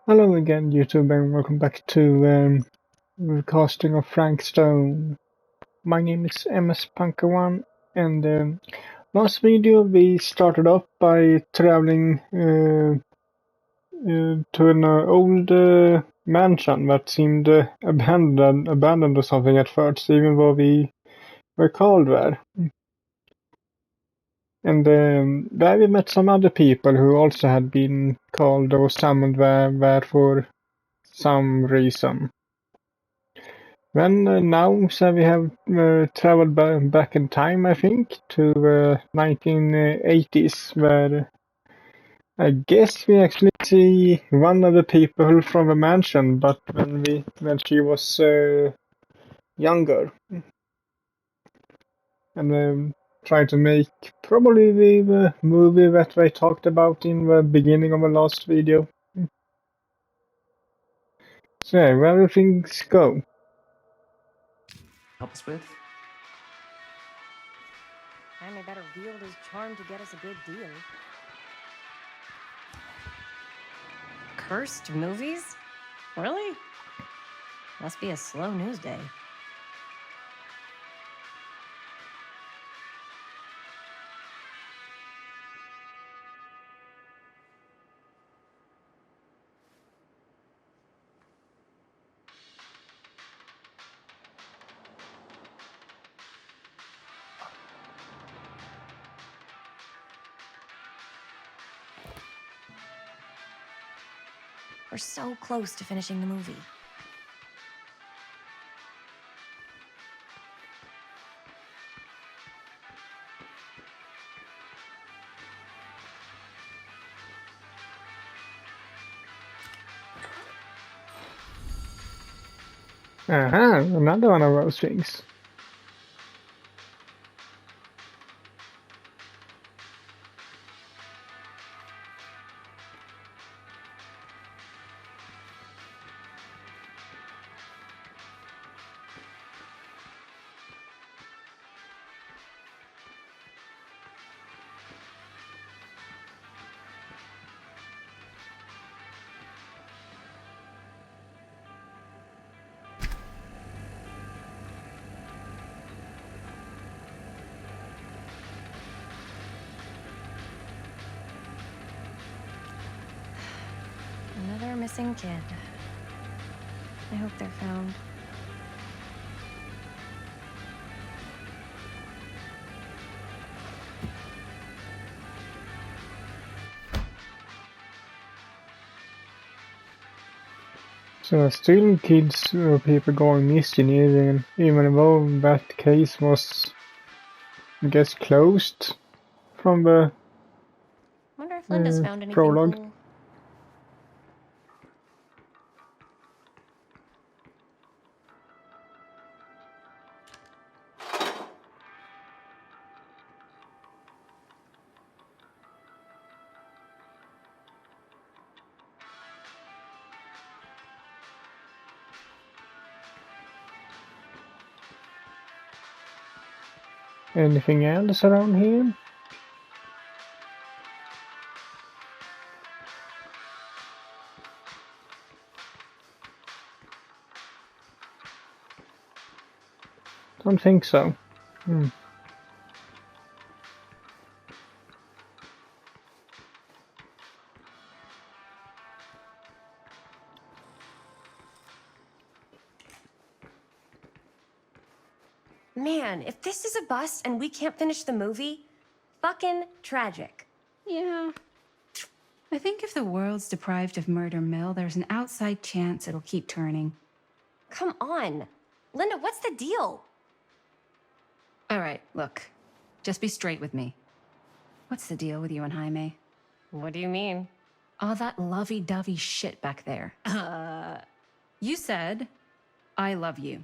Hello again, YouTube, and welcome back to the casting of Frank Stone. My name is MS Punker1, and last video we started off by traveling to an old mansion that seemed abandoned or something at first, even though we were called there. And there we met some other people who also had been called or summoned there for some reason. Then now, so we have traveled back in time, I think, to 1980s, where I guess we actually see one of the people from the mansion, but when she was younger, and try to make probably the movie that I talked about in the beginning of the last video. So, where do things go? Help us with? Jaime better wield his charm to get us a good deal. Cursed movies? Really? Must be a slow news day. We're so close to finishing the movie. Aha, another one of those things. Another missing kid. I hope they're found. So still kids or people going missing, even though that case was, I guess, closed from the Wonder if Linda's found anything prologue. cool. Anything else around here? Don't think so. Man, if this is a bust and we can't finish the movie, fucking tragic. Yeah. I think if the world's deprived of Murder Mill, there's an outside chance it'll keep turning. Come on. Linda, what's the deal? All right, look. Just be straight with me. What's the deal with you and Jaime? What do you mean? All that lovey-dovey shit back there. You said, I love you.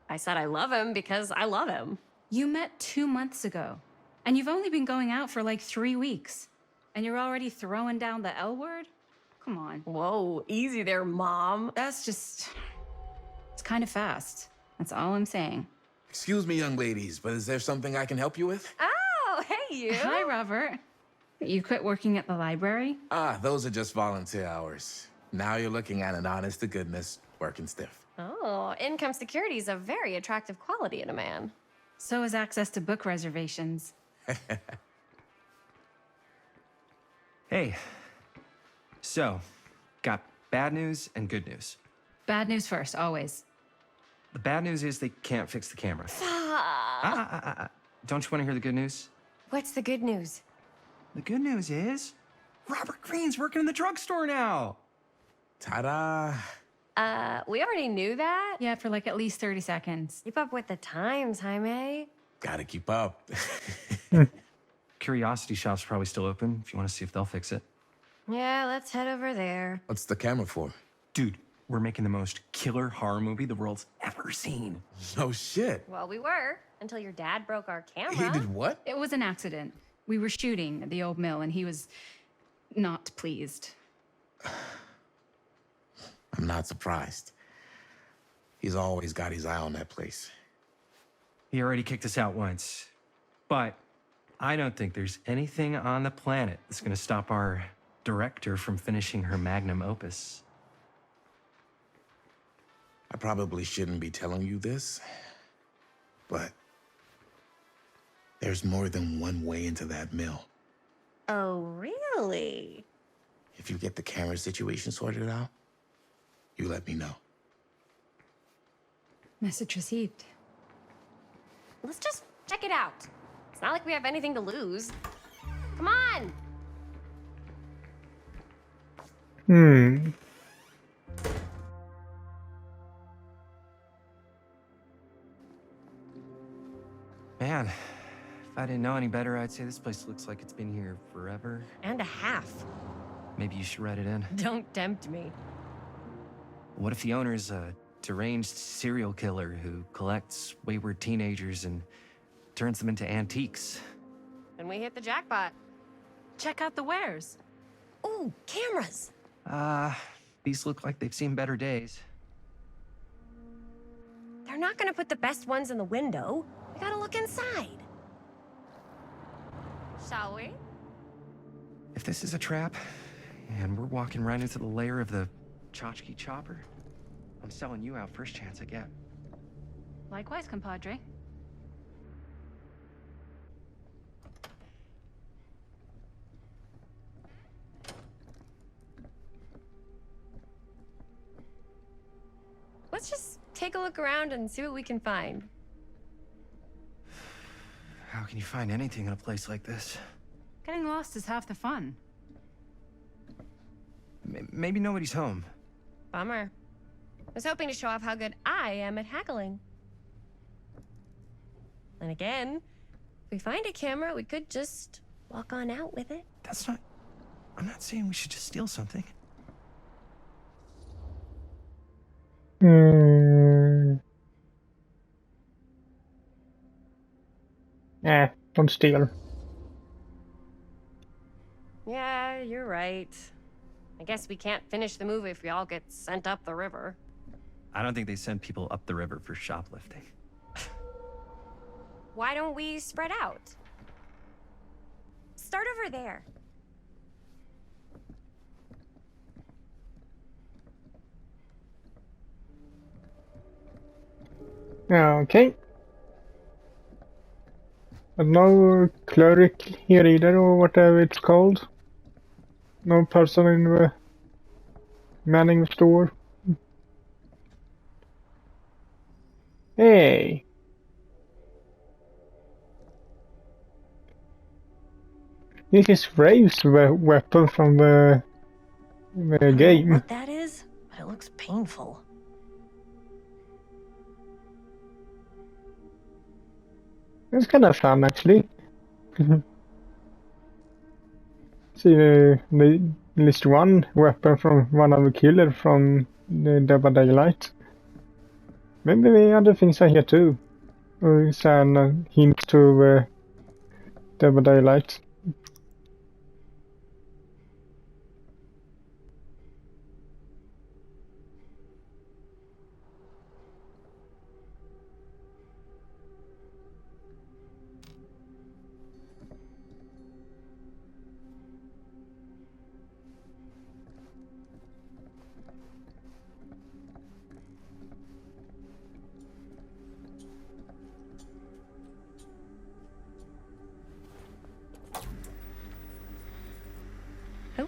I said I love him because I love him. You met 2 months ago, and you've only been going out for like 3 weeks. And you're already throwing down the L word? Come on. Whoa, easy there, Mom. That's just... kind of fast. That's all I'm saying. Excuse me, young ladies, but is there something I can help you with? Oh, hey, you. Hi, Robert. You quit working at the library? Ah, those are just volunteer hours. Now you're looking at an honest-to-goodness working stiff. Oh, income security is a very attractive quality in a man. So is access to book reservations. Hey, so, got bad news and good news. Bad news first, always. The bad news is they can't fix the camera. Don't you want to hear the good news? What's the good news? The good news is Robert Greene's working in the drugstore now. Ta-da! We already knew that. Yeah, for like at least 30 seconds. Keep up with the times, Jaime. Gotta keep up. Curiosity Shop's probably still open if you want to see if they'll fix it. Yeah, let's head over there. What's the camera for? Dude, we're making the most killer horror movie the world's ever seen. No shit. Well, we were, until your dad broke our camera. He did what? It was an accident. We were shooting at the old mill and he was not pleased. I'm not surprised. He's always got his eye on that place. He already kicked us out once. But I don't think there's anything on the planet that's going to stop our director from finishing her magnum opus. I probably shouldn't be telling you this, but there's more than one way into that mill. Oh, really? If you get the camera situation sorted out, you let me know. Message received. Let's just check it out. It's not like we have anything to lose. Come on! Man, if I didn't know any better, I'd say this place looks like it's been here forever. And a half. Maybe you should write it in. Don't tempt me. What if the owner's a deranged serial killer who collects wayward teenagers and turns them into antiques? And we hit the jackpot. Check out the wares. Ooh, cameras! These look like they've seen better days. They're not gonna put the best ones in the window. We gotta look inside. Shall we? If this is a trap, and we're walking right into the lair of the tchotchke chopper, I'm selling you out first chance I get. Likewise, compadre. Let's just take a look around and see what we can find. How can you find anything in a place like this? Getting lost is half the fun. Maybe nobody's home. Bummer. I was hoping to show off how good I am at haggling. And again, if we find a camera, we could just walk on out with it. That's not... I'm not saying we should just steal something. Don't steal. Yeah, you're right. I guess we can't finish the movie if we all get sent up the river. I don't think they send people up the river for shoplifting. Why don't we spread out? Start over there. Okay. But no cleric here either, or whatever it's called. No person in the manning the store. Hey! This is Ray's weapon from the game. What that is, but it looks painful. It's kind of fun, actually. See, at least one weapon from one of the killer from the Dead by Daylight. Maybe the other things are here too. Or some hints to Dead by Daylight.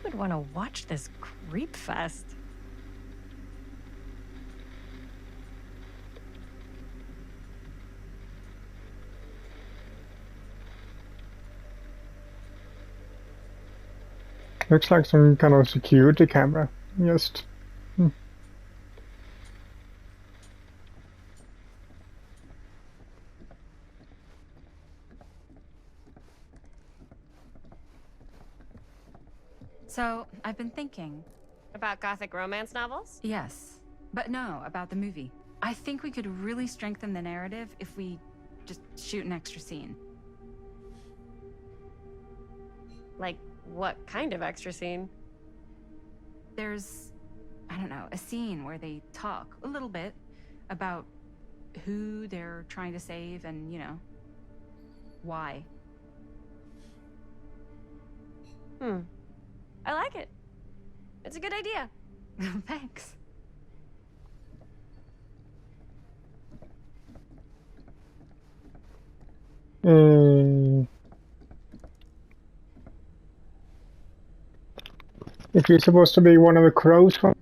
would want to watch this creep fest? Looks like some kind of security camera. Just. So, I've been thinking. About gothic romance novels? Yes, but no, about the movie. I think we could really strengthen the narrative if we just shoot an extra scene. Like, what kind of extra scene? There's, I don't know, a scene where they talk a little bit about who they're trying to save and, you know, why. I like it. It's a good idea. Thanks. If you're supposed to be one of the crows from.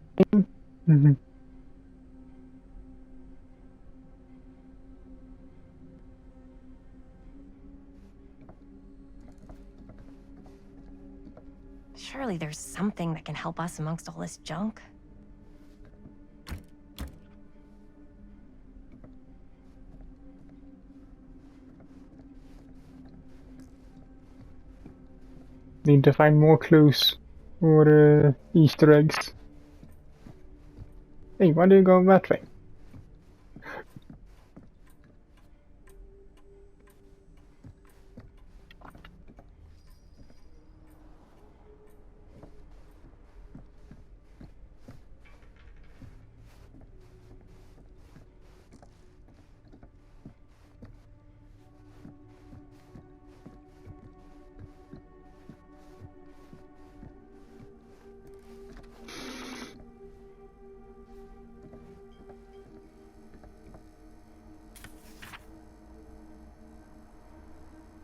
Surely there's something that can help us amongst all this junk. Need to find more clues or Easter eggs. Hey, why do you go that way?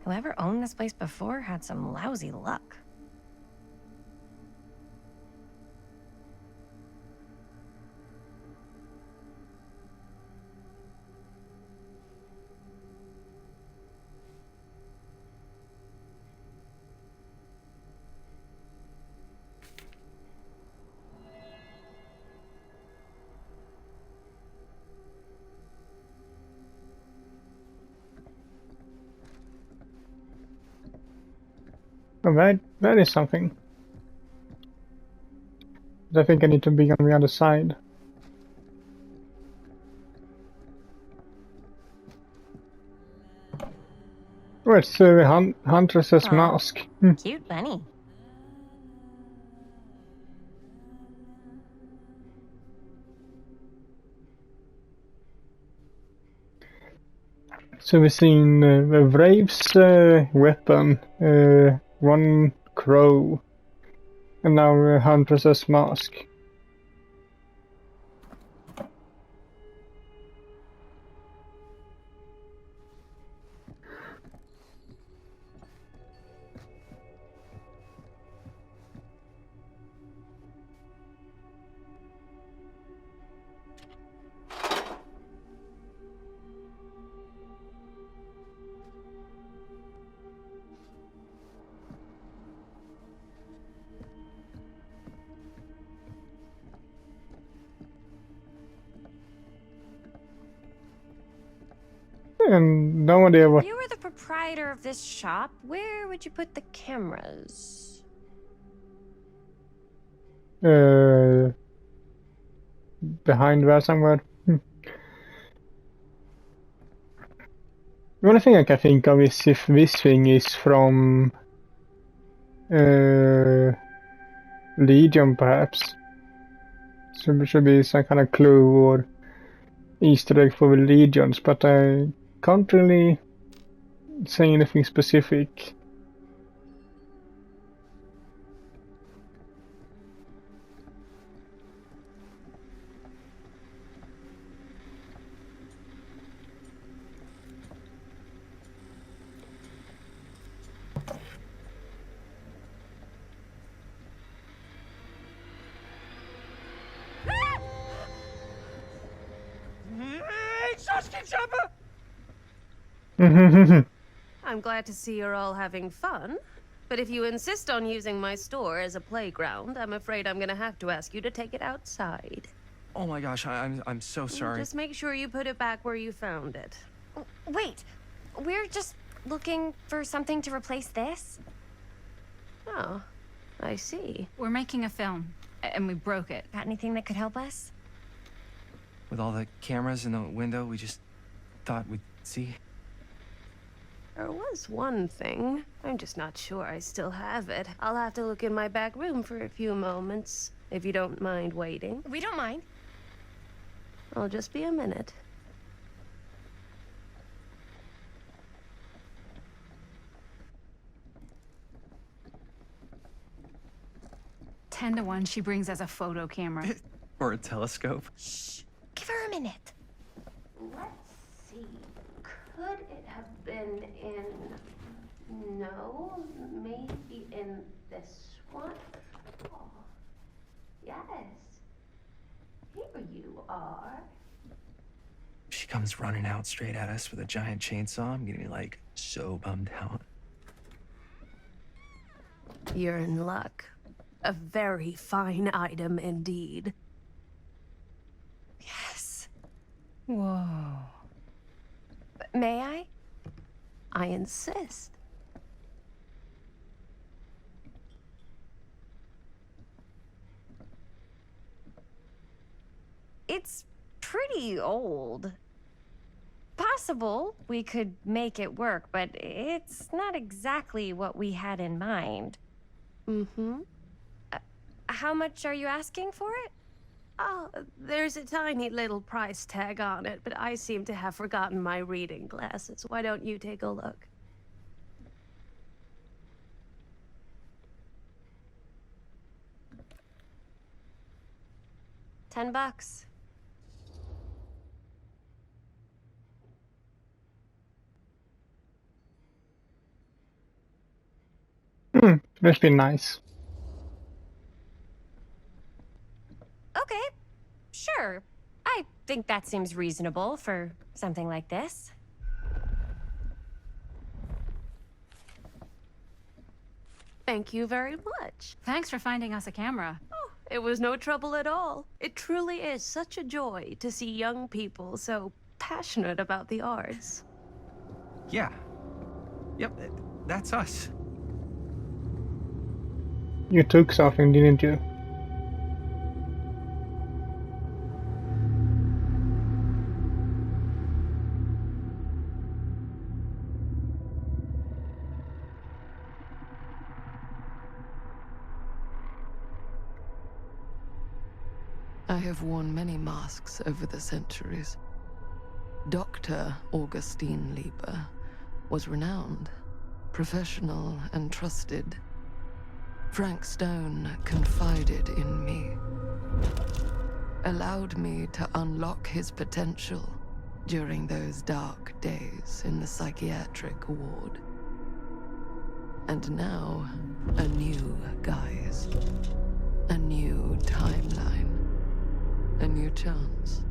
Whoever owned this place before had some lousy luck. Oh, that is something. But I think I need to be on the other side. Oh, it's Huntress's Aw. mask. Cute bunny. So we've seen Vrave's weapon, one crow, and now Huntress's mask. And no idea what. If you were the proprietor of this shop, where would you put the cameras? Behind there somewhere. The only thing I can think of is if this thing is from Legion, perhaps. So there should be some kind of clue or Easter egg for the Legions, but I can't really say anything specific. I'm glad to see you're all having fun. But if you insist on using my store as a playground, I'm afraid I'm gonna have to ask you to take it outside. Oh my gosh, I'm so sorry. Just make sure you put it back where you found it. Wait, we're just looking for something to replace this? Oh, I see. We're making a film, and we broke it. Got anything that could help us? With all the cameras in the window, we just thought we'd see. There was one thing. I'm just not sure I still have it. I'll have to look in my back room for a few moments, if you don't mind waiting. We don't mind. I'll just be a minute. Ten to 1 she brings as a photo camera. Or a telescope. Shh. Give her a minute. Let's see. Could it have been in... No, maybe in this one? Oh, yes. Here you are. She comes running out straight at us with a giant chainsaw. I'm getting like so bummed out. You're in luck. A very fine item indeed. Yes. Whoa. May I? I insist. It's pretty old. Possible we could make it work, but it's not exactly what we had in mind. Mm-hmm. How much are you asking for it? Oh, there's a tiny little price tag on it, but I seem to have forgotten my reading glasses. Why don't you take a look? $10. That's been nice. Okay, sure. I think that seems reasonable for something like this. Thank you very much. Thanks for finding us a camera. Oh, it was no trouble at all. It truly is such a joy to see young people so passionate about the arts. Yeah. Yep, that's us. You took something, didn't you? I have worn many masks over the centuries. Dr. Augustine Lieber was renowned, professional, and trusted. Frank Stone confided in me, allowed me to unlock his potential during those dark days in the psychiatric ward. And now, a new guise, a new timeline, a new chance.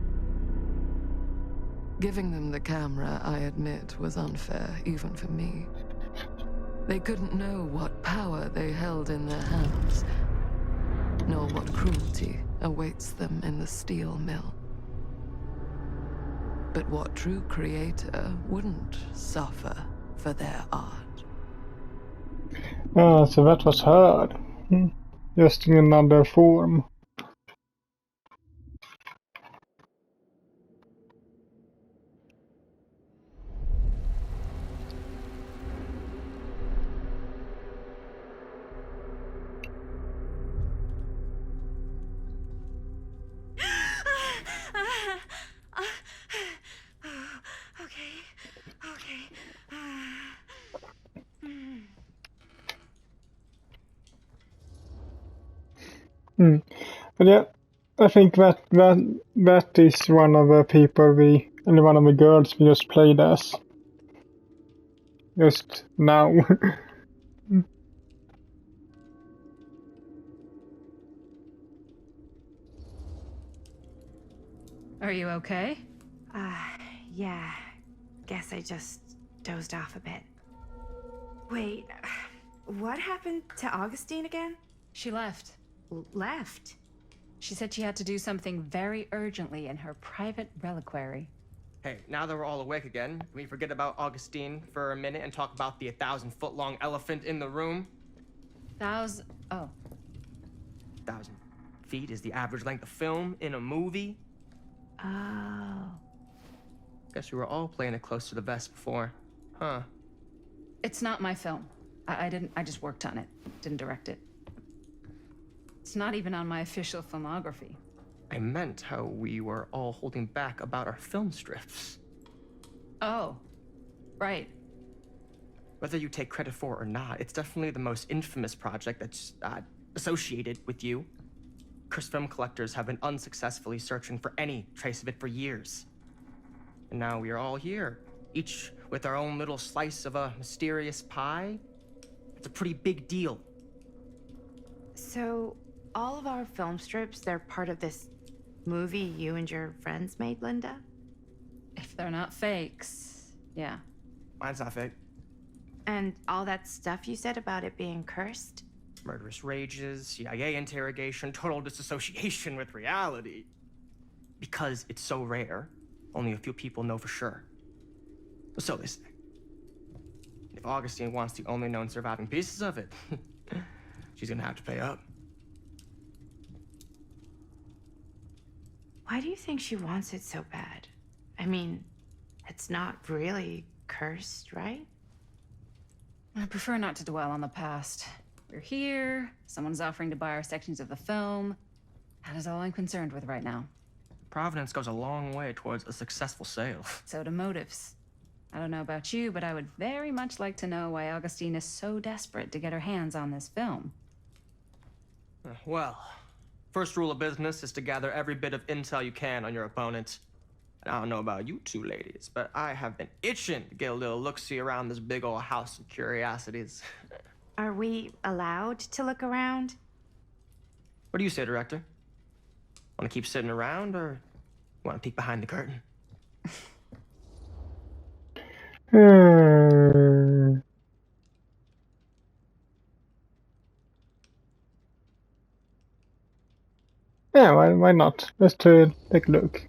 Giving them the camera, I admit, was unfair, even for me. They couldn't know what power they held in their hands, nor what cruelty awaits them in the steel mill. But what true creator wouldn't suffer for their art? Ah, so that was her. Just in another form. But yeah, I think that is one of the people and one of the girls we just played as. Just now. Are you okay? Yeah. Guess I just dozed off a bit. Wait, what happened to Augustine again? She left. Left? She said she had to do something very urgently in her private reliquary. Hey, now that we're all awake again, can we forget about Augustine for a minute and talk about the 1,000-foot-long elephant in the room? Oh. 1,000 feet is the average length of film in a movie. Oh. Guess we were all playing it close to the vest before. Huh. It's not my film. I just worked on it. Didn't direct it. It's not even on my official filmography. I meant how we were all holding back about our film strips. Oh. Right. Whether you take credit for it or not, it's definitely the most infamous project that's associated with you. Cursed film collectors have been unsuccessfully searching for any trace of it for years. And now we are all here, each with our own little slice of a mysterious pie. It's a pretty big deal. So, all of our film strips, they're part of this movie you and your friends made, Linda? If they're not fakes, yeah. Mine's not fake. And all that stuff you said about it being cursed? Murderous rages, CIA interrogation, total disassociation with reality. Because it's so rare, only a few people know for sure. So they say. If Augustine wants the only known surviving pieces of it, she's gonna have to pay up. Why do you think she wants it so bad? I mean, it's not really cursed, right? I prefer not to dwell on the past. We're here, someone's offering to buy our sections of the film. That is all I'm concerned with right now. Providence goes a long way towards a successful sale. So do motives. I don't know about you, but I would very much like to know why Augustine is so desperate to get her hands on this film. Well, first rule of business is to gather every bit of intel you can on your opponent. And I don't know about you two ladies, but I have been itching to get a little look-see around this big old house of curiosities. Are we allowed to look around? What do you say, director? Want to keep sitting around, or want to peek behind the curtain? Yeah, why not? Let's take a look.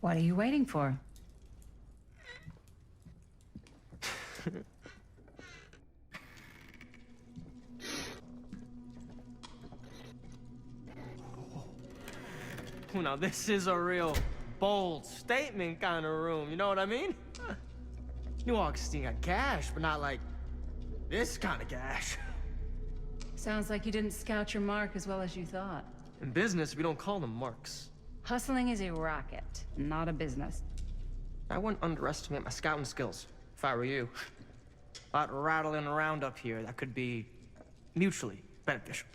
What are you waiting for? Oh, now this is a real bold statement kind of room, you know what I mean? New Augustine got cash, but not like this kind of cash. Sounds like you didn't scout your mark as well as you thought. In business, we don't call them marks. Hustling is a racket, not a business. I wouldn't underestimate my scouting skills, if I were you. A lot rattling around up here that could be mutually beneficial.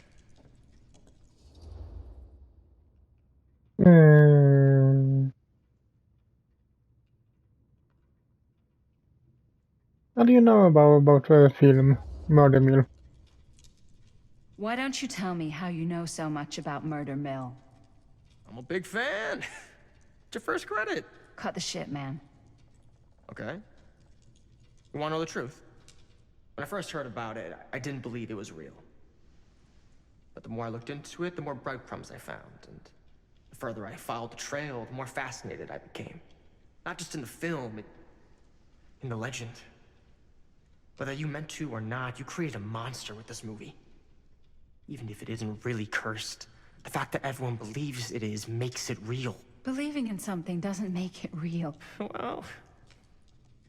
What do you know about the film Murder Mill? Why don't you tell me how you know so much about Murder Mill? I'm a big fan. It's your first credit. Cut the shit, man. Okay. You want to know the truth? When I first heard about it, I didn't believe it was real. But the more I looked into it, the more breadcrumbs I found, and the further I followed the trail, the more fascinated I became. Not just in the film, in the legend. Whether you meant to or not, you created a monster with this movie. Even if it isn't really cursed, the fact that everyone believes it is makes it real. Believing in something doesn't make it real. Well,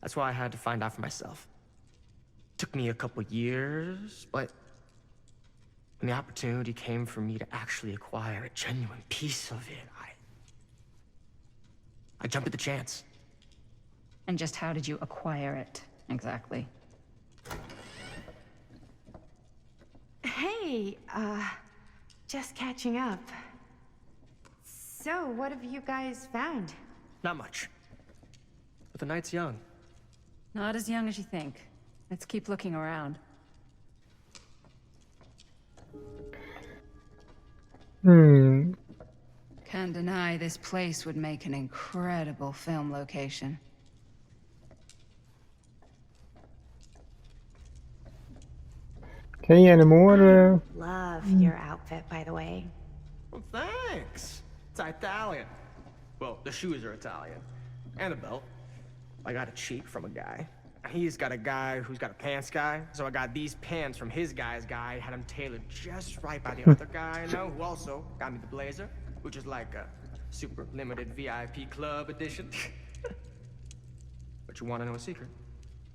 that's why I had to find out for myself. Took me a couple years, but when the opportunity came for me to actually acquire a genuine piece of it, I jumped at the chance. And just how did you acquire it, exactly? Hey, just catching up. So, what have you guys found? Not much. But the night's young. Not as young as you think. Let's keep looking around. Hmm. Can't deny this place would make an incredible film location. Okay, any more? Love your outfit, by the way. Well, thanks. It's Italian. Well, the shoes are Italian. And the belt. I got it cheap from a guy. He's got a guy who's got a pants guy. So I got these pants from his guy's guy, had them tailored just right by the other guy I know, who also got me the blazer, which is like a super limited VIP club edition. But you want to know a secret?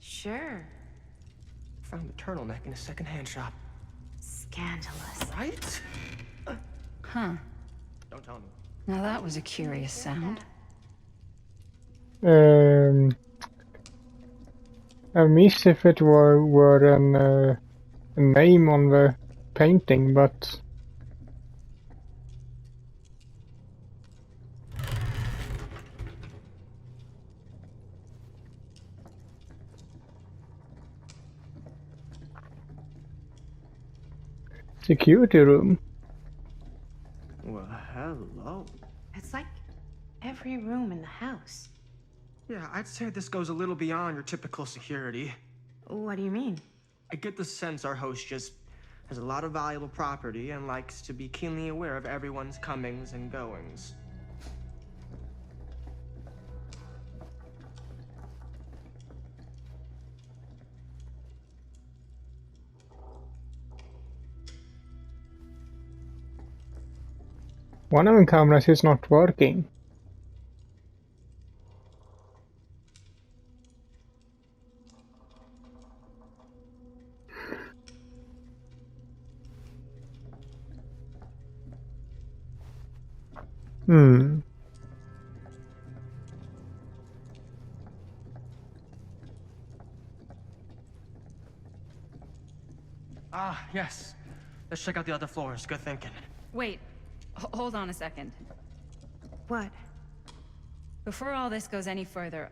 Sure. Found the turtleneck in a secondhand shop. Scandalous. Right? Huh. Don't tell me. Now that was a curious sound. I miss if it were a name on the painting, but security room. Well, hello. It's like every room in the house. Yeah, I'd say this goes a little beyond your typical security. What do you mean? I get the sense our host just has a lot of valuable property and likes to be keenly aware of everyone's comings and goings. One of the cameras is not working. Hmm. Ah, yes. Let's check out the other floors. Good thinking. Wait, hold on a second. What? Before all this goes any further,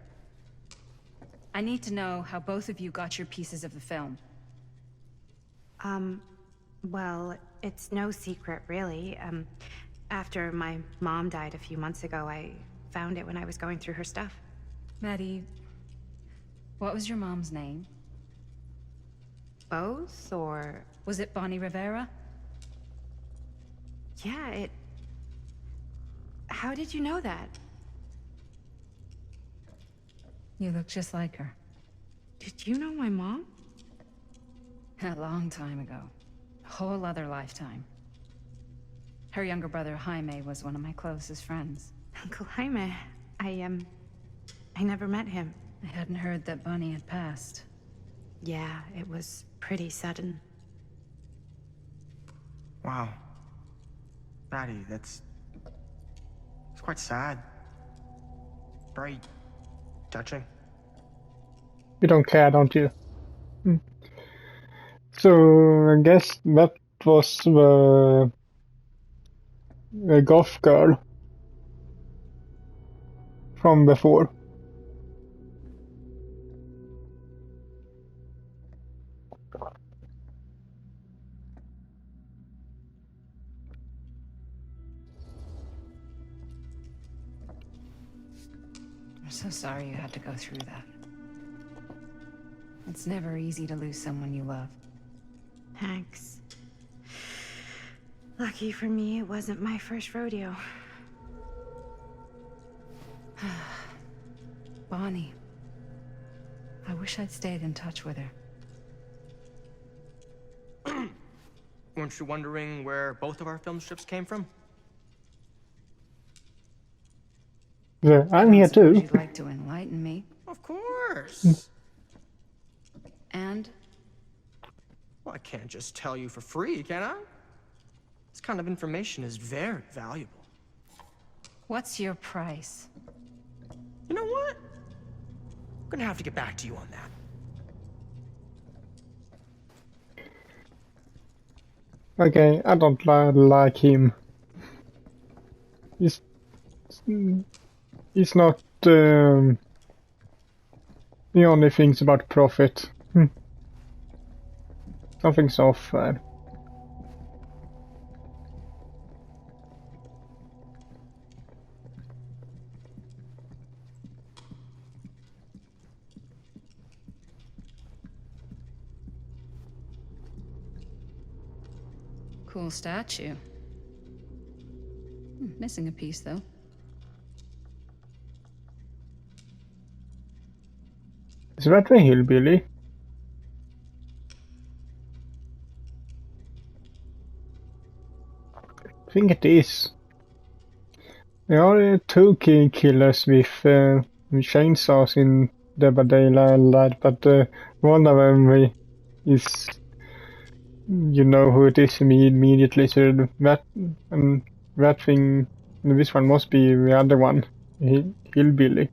I need to know how both of you got your pieces of the film. Well, it's no secret, really. After my mom died a few months ago, I found it when I was going through her stuff. Maddie, what was your mom's name? Both, or... Was it Bonnie Rivera? Yeah, it... How did you know that? You look just like her. Did you know my mom? A long time ago. A whole other lifetime. Her younger brother, Jaime, was one of my closest friends. Uncle Jaime. I never met him. I hadn't heard that Bonnie had passed. Yeah, it was pretty sudden. Wow. Maddie, it's quite sad. Very touching. You don't care, don't you? Hmm. So I guess that was the goth girl from before. I'm so sorry you had to go through that. It's never easy to lose someone you love. Thanks. Lucky for me, it wasn't my first rodeo. Bonnie. I wish I'd stayed in touch with her. Weren't you wondering where both of our film strips came from? Yeah, I'm here too. You'd like to enlighten me. Of course. And? Well, I can't just tell you for free, can I? This kind of information is very valuable. What's your price? You know what? I'm gonna have to get back to you on that. Okay, I don't like him. He's not he only thinks about profit. Something's off there. Cool statue. Missing a piece, though. Is that the hillbilly? I think it is. There are two killers with chainsaws in Dead by Daylight, but one of them is, you know who it is immediately. So that thing, this one must be the other one, hillbilly.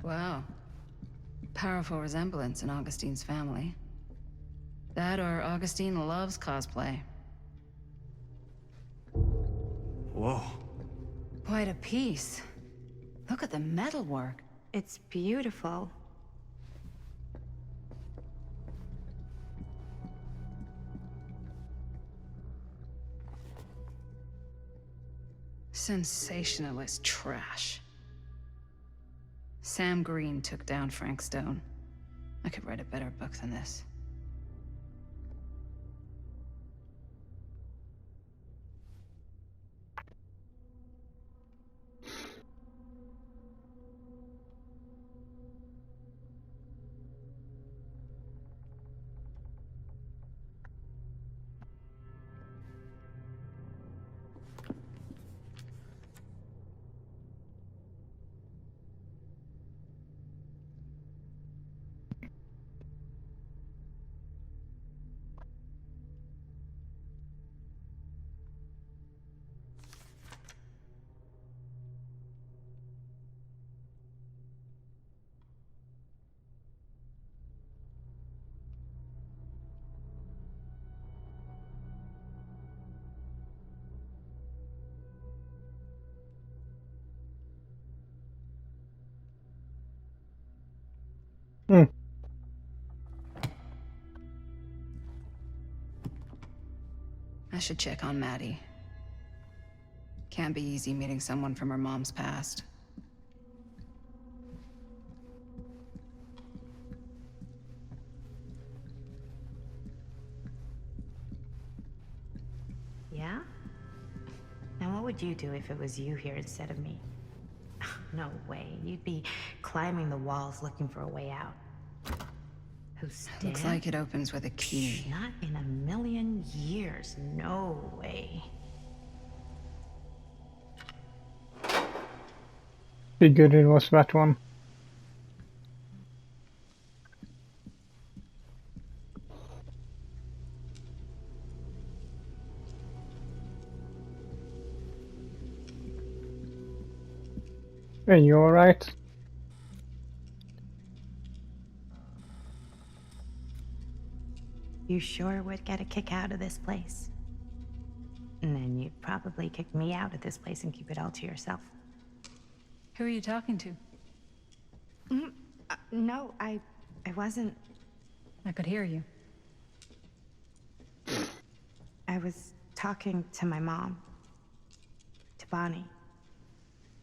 Wow. Powerful resemblance in Augustine's family. That or Augustine loves cosplay. Whoa. Quite a piece. Look at the metalwork. It's beautiful. Sensationalist trash. Sam Green took down Frank Stone. I could write a better book than this. I should check on Maddie. Can't be easy meeting someone from her mom's past. Yeah? Now what would you do if it was you here instead of me? No way. You'd be climbing the walls looking for a way out. Who's Looks like it opens with a key. Not in a million years. No way. Figured it was that one. Hey, you alright? You sure would get a kick out of this place. And then you'd probably kick me out of this place and keep it all to yourself. Who are you talking to? No, I wasn't. I could hear you. I was talking to my mom. To Bonnie.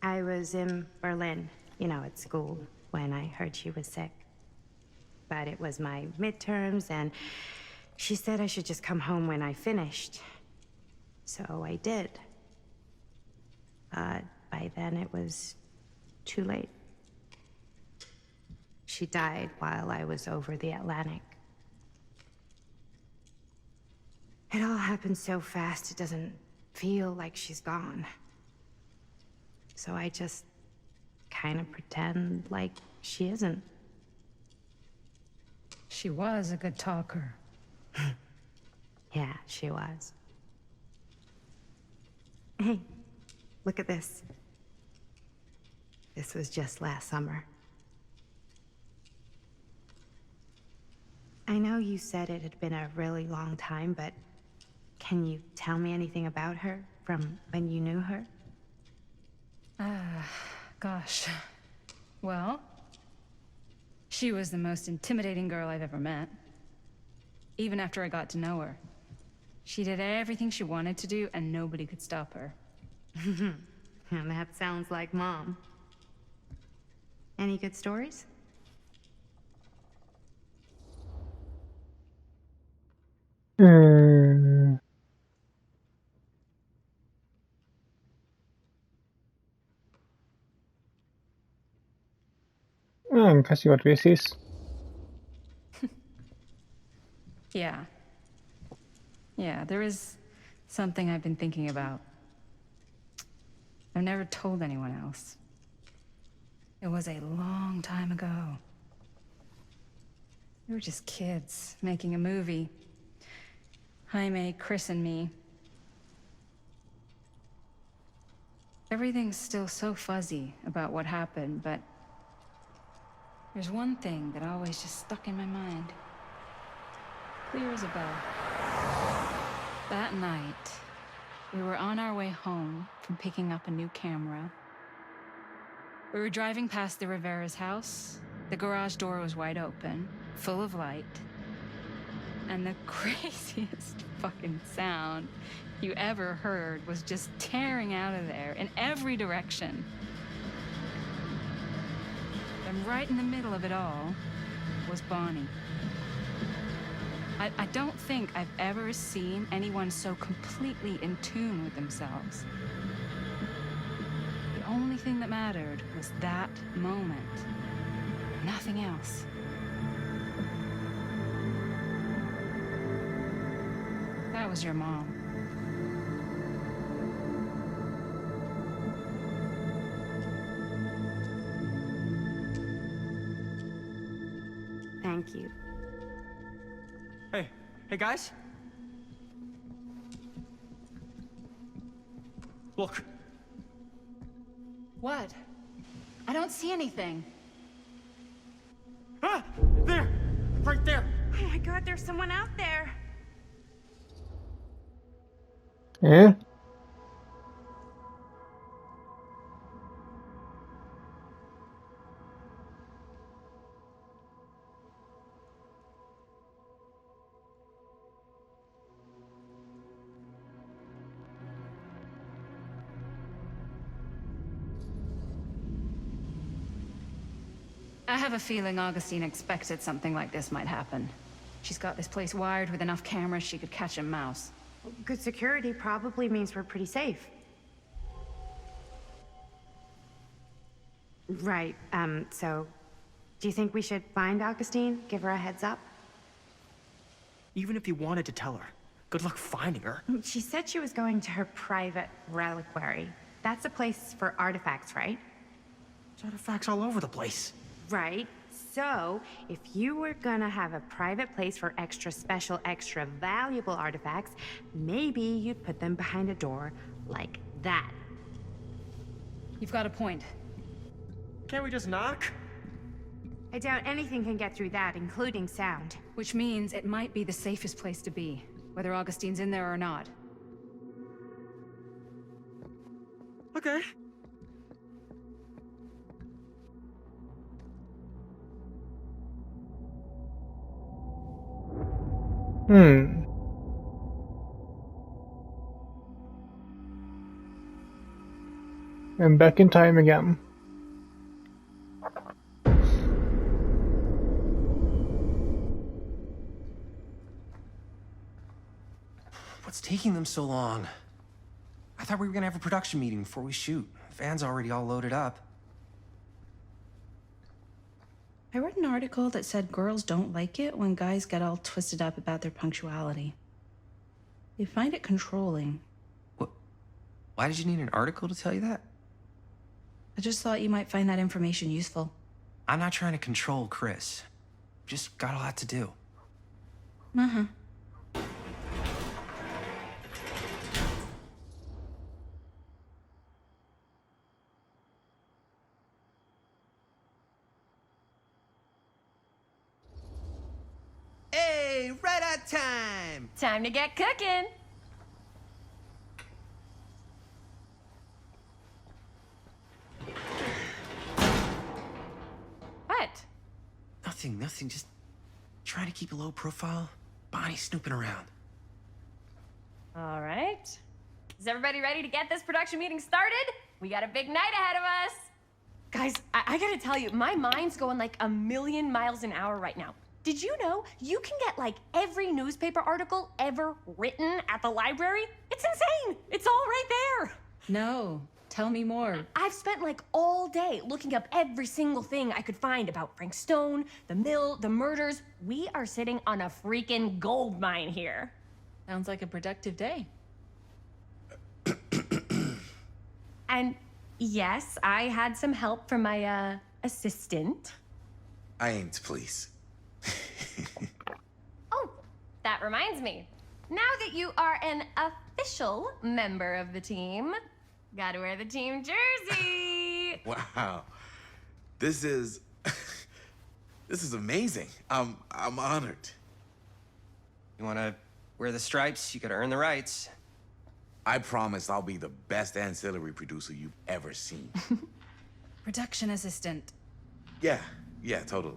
I was in Berlin, you know, at school, when I heard she was sick. But it was my midterms, and she said I should just come home when I finished. So I did. But by then it was too late. She died while I was over the Atlantic. It all happened so fast, it doesn't feel like she's gone. So I just kind of pretend like she isn't. She was a good talker. Yeah, she was. Hey, look at this. This was just last summer. I know you said it had been a really long time, but can you tell me anything about her from when you knew her? Gosh. Well, she was the most intimidating girl I've ever met. Even after I got to know her. She did everything she wanted to do, and nobody could stop her. And that sounds like Mom. Any good stories? Hmm. Kasih what this is. Yeah. Yeah, there is something I've been thinking about. I've never told anyone else. It was a long time ago. We were just kids making a movie. Jaime, Chris, and me. Everything's still so fuzzy about what happened, but there's one thing that always just stuck in my mind. Clear as a bell. That night, we were on our way home from picking up a new camera. We were driving past the Rivera's house. The garage door was wide open, full of light. And the craziest fucking sound you ever heard was just tearing out of there in every direction. And right in the middle of it all was Bonnie. I don't think I've ever seen anyone so completely in tune with themselves. The only thing that mattered was that moment. Nothing else. That was your mom. Thank you. Hey guys. Look. What? I don't see anything. Ah! There! Right there! Oh my god, there's someone out there. Yeah. I have a feeling Augustine expected something like this might happen. She's got this place wired with enough cameras she could catch a mouse. Good security probably means we're pretty safe. Right, so... Do you think we should find Augustine? Give her a heads up? Even if you wanted to tell her, good luck finding her. She said she was going to her private reliquary. That's a place for artifacts, right? There's artifacts all over the place. Right. So, if you were gonna have a private place for extra special, extra valuable artifacts, maybe you'd put them behind a door like that. You've got a point. Can't we just knock? I doubt anything can get through that, including sound. Which means it might be the safest place to be, whether Augustine's in there or not. Okay. I'm back in time again. What's taking them so long? I thought we were gonna have a production meeting before we shoot. The van's already all loaded up. I read an article that said girls don't like it when guys get all twisted up about their punctuality. They find it controlling. What? Why did you need an article to tell you that? I just thought you might find that information useful. I'm not trying to control Chris. Just got a lot to do. Uh-huh. Hey, right on time! Time to get cooking. What? Nothing. Just trying to keep a low profile. Bonnie snooping around. All right. Is everybody ready to get this production meeting started? We got a big night ahead of us. Guys, I gotta tell you, my mind's going like 1,000,000 miles an hour right now. Did you know you can get like every newspaper article ever written at the library? It's insane. It's all right there. No, tell me more. I've spent like all day looking up every single thing I could find about Frank Stone, the mill, the murders. We are sitting on a freaking gold mine here. Sounds like a productive day. And yes, I had some help from my assistant. I aim to please. Oh, that reminds me. Now that you are an official member of the team, gotta wear the team jersey. Wow. This is amazing. I'm honored. You wanna wear the stripes, you gotta earn the rights. I promise I'll be the best ancillary producer you've ever seen. Production assistant. Yeah, totally.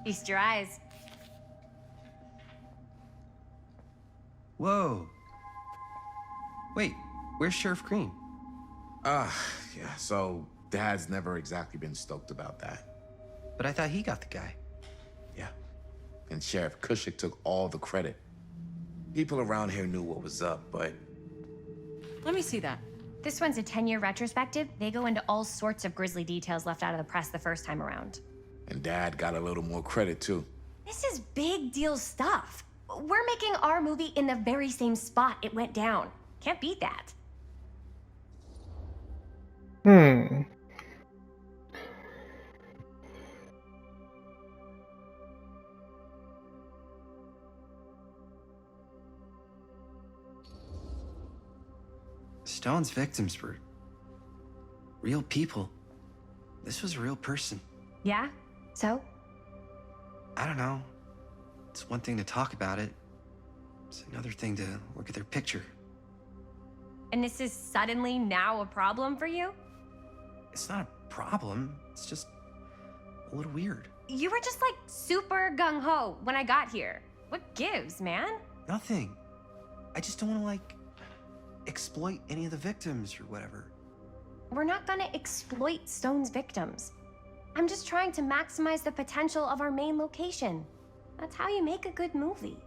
Feast your eyes. Whoa. Wait, where's Sheriff Green? Yeah, so Dad's never exactly been stoked about that. But I thought he got the guy. Yeah, and Sheriff Cushik took all the credit. People around here knew what was up, but... Let me see that. This one's a 10-year retrospective. They go into all sorts of grisly details left out of the press the first time around. And Dad got a little more credit, too. This is big deal stuff. We're making our movie in the very same spot it went down. Can't beat that. Stone's victims were real people. This was a real person. Yeah? So? I don't know. It's one thing to talk about it. It's another thing to look at their picture. And this is suddenly now a problem for you? It's not a problem. It's just a little weird. You were just like super gung-ho when I got here. What gives, man? Nothing. I just don't want to, like, exploit any of the victims or whatever. We're not gonna exploit Stone's victims. I'm just trying to maximize the potential of our main location. That's how you make a good movie.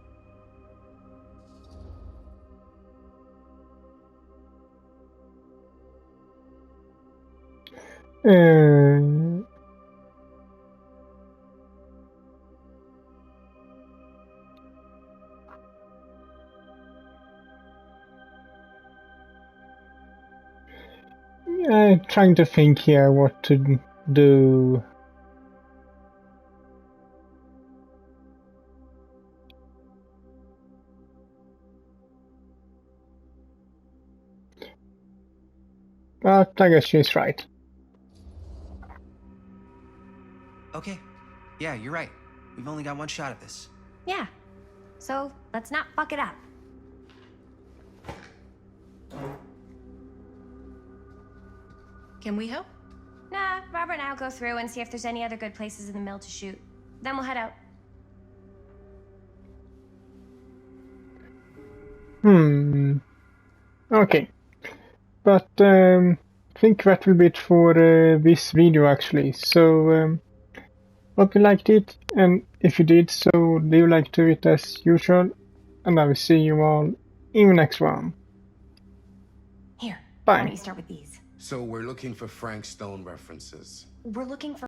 I'm trying to think here what to do. But I guess she's right. Okay. Yeah, you're right. We've only got one shot at this. Yeah. So let's not fuck it up. Can we help? Nah, Robert and I'll go through and see if there's any other good places in the mill to shoot. Then we'll head out. Okay. But I think that will be it for this video actually. So hope you liked it, and if you did so, leave a like to it as usual, and I will see you all in the next one. Here, Bye. why don't you start with these? So we're looking for Frank Stone references. We're looking for